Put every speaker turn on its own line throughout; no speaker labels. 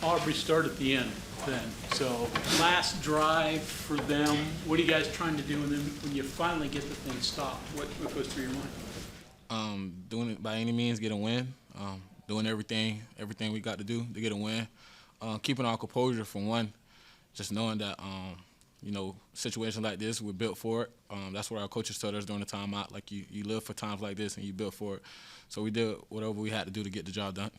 Aubrey start at the end then. So last drive for them, what are you guys trying to do? And then when you finally get the thing stopped, what goes through your mind?
Doing it by any means, get a win. Doing everything we got to do to get a win. Keeping our composure for one, just knowing that, situations like this, we're built for it. That's what our coaches told us during the timeout. Like, you live for times like this and you built for it. So we did whatever we had to do to get the job done.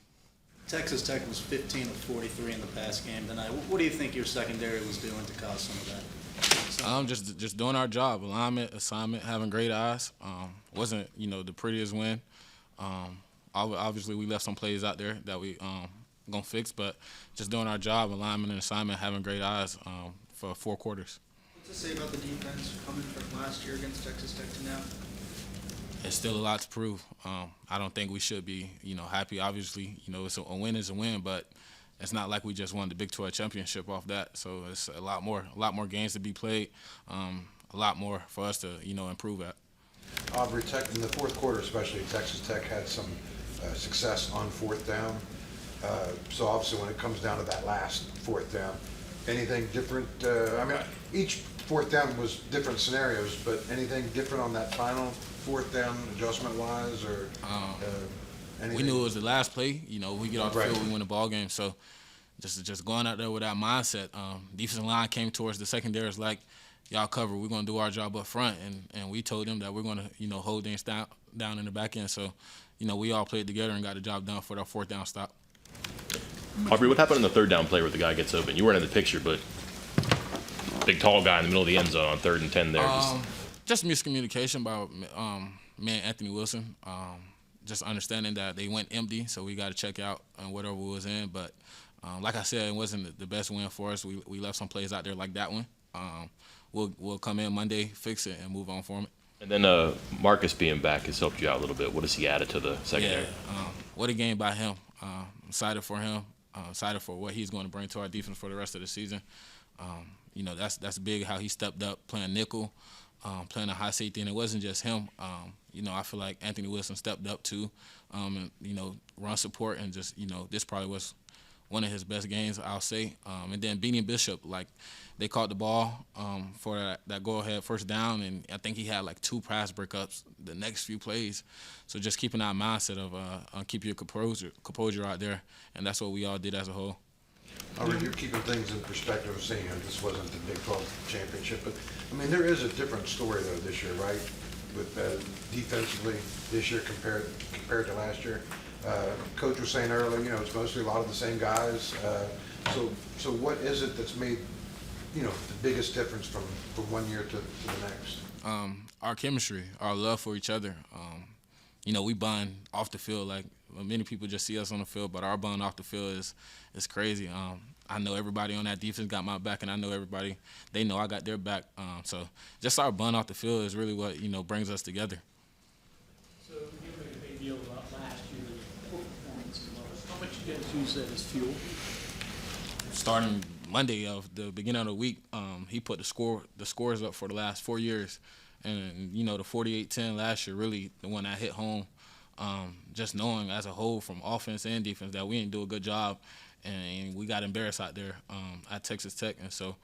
Texas Tech was 15 of 43 in the pass game tonight. What do you think your secondary was doing to cause some of that?
Just doing our job, alignment, assignment, having great eyes. Wasn't the prettiest win. Obviously we left some plays out there that we gonna fix, but just doing our job, alignment and assignment, having great eyes for 4 quarters.
What's it say about the defense coming from last year against Texas Tech to now?
It's still a lot to prove. I don't think we should be, happy. Obviously, it's a win is a win, but it's not like we just won the Big 12 championship off that. So it's a lot more games to be played, a lot more for us to, improve at.
Aubrey, in the fourth quarter especially, Texas Tech had some success on 4th down. So obviously when it comes down to that last 4th down, anything different? Each 4th down was different scenarios, but anything different on that final 4th down adjustment-wise, or anything?
We knew it was the last play. We get off the
Right.
field, we win the ball game. So just going out there with that mindset. Defensive line came towards the secondary. It's like, y'all cover. We're going to do our job up front. And we told them that we're going to, hold things down in the back end. So, we all played together and got the job done for our 4th down stop.
Aubrey, what happened on the 3rd down play where the guy gets open? You weren't in the picture, but big tall guy in the middle of the end zone on 3rd and 10 there.
Just miscommunication by me and Anthony Wilson. Just understanding that they went empty, so we got to check out on whatever we was in. But like I said, it wasn't the best win for us. We left some plays out there like that one. We'll come in Monday, fix it, and move on from it.
And then Marcus being back has helped you out a little bit. What has he added to the secondary?
Yeah, what a game by him. I'm excited for him. Excited for what he's going to bring to our defense for the rest of the season. That's big how he stepped up playing nickel, playing a high safety, and it wasn't just him. I feel like Anthony Wilson stepped up too, and run support, and just this probably was one of his best games, I'll say. And then beating Bishop, like, they caught the ball for that go-ahead 1st down, and I think he had like 2 pass breakups the next few plays. So just keeping our mindset of keep your composure out there, and that's what we all did as a whole.
Aubrey, you're keeping things in perspective, saying this wasn't the Big 12 championship, but there is a different story though this year, right? With defensively this year compared to last year. Coach was saying earlier, it's mostly a lot of the same guys. So what is it that's made the biggest difference from one year to the next?
Our chemistry, our love for each other. We bond off the field. Like, many people just see us on the field, but our bond off the field is crazy. I know everybody on that defense got my back, and I know everybody, they know I got their back. So just our bond off the field is really what, brings us together.
So you made a big deal about last year's performance. How much you guys use that as fuel?
Starting Monday of the beginning of the week, he put the scores up for the last 4 years. And, the 48-10 last year, really the one that hit home. Just knowing as a whole from offense and defense that we didn't do a good job, and we got embarrassed out there at Texas Tech. And so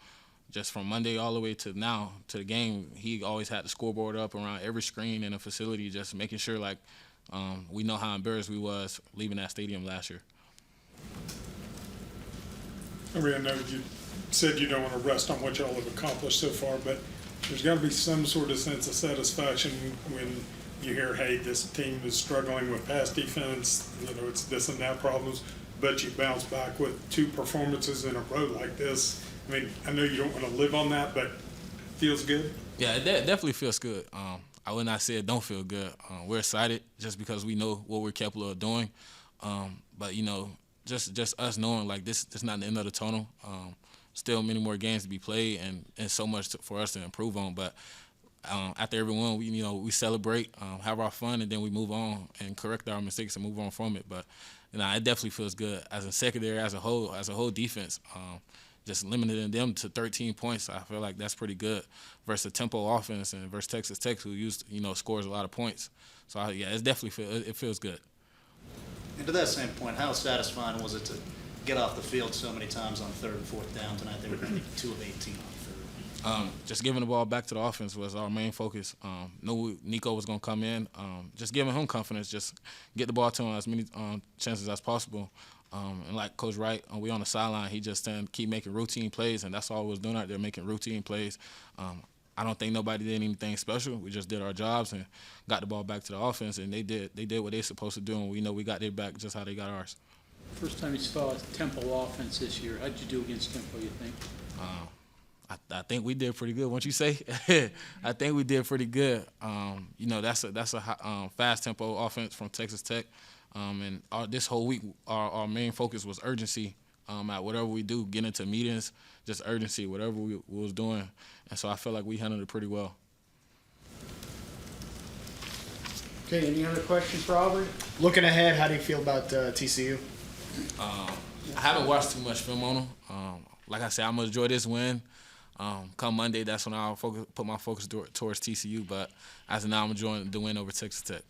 just from Monday all the way to now, to the game, he always had the scoreboard up around every screen in the facility, just making sure, like, we know how embarrassed we was leaving that stadium last year.
I know you said you don't want to rest on what y'all have accomplished so far, but there's got to be some sort of sense of satisfaction when you hear, hey, this team is struggling with pass defense, it's this and that problems, but you bounce back with 2 performances in a row like this. I know you don't want to live on that, but it feels good.
Yeah, it definitely feels good. I would not say it don't feel good. We're excited just because we know what we're capable of doing. But, just us knowing, like, this is not the end of the tunnel. Still many more games to be played, and so much for us to improve on. But after every one, we celebrate, have our fun, and then we move on and correct our mistakes and move on from it. But it definitely feels good as a secondary, as a whole defense. Just limiting them to 13 points, I feel like that's pretty good versus a tempo offense and versus Texas Tech, who scores a lot of points. So it definitely feels good.
And to that same point, how satisfying was it to get off the field so many times on third and fourth down tonight. They were 2 of 18 on third.
Just giving the ball back to the offense was our main focus. Knew Nico was going to come in. Just giving him confidence, just get the ball to him as many chances as possible. And like Coach Wright, we on the sideline, he just keep making routine plays, and that's all we was doing out there, making routine plays. I don't think nobody did anything special. We just did our jobs and got the ball back to the offense, and they did what they supposed to do, and we know we got their back just how they got ours.
First time you saw a Temple offense this year. How'd you do against Temple, you think?
I think we did pretty good. Won't you say? I think we did pretty good. That's a fast tempo offense from Texas Tech, and this whole week our main focus was urgency. At whatever we do, get into meetings, just urgency, whatever we was doing, and so I feel like we handled it pretty well.
Okay, any other questions for Aubrey?
Looking ahead, how do you feel about TCU?
I haven't watched too much film on them. Like I said, I'm gonna enjoy this win. Come Monday, that's when I'll put my focus towards TCU. But as of now, I'm enjoying the win over Texas Tech.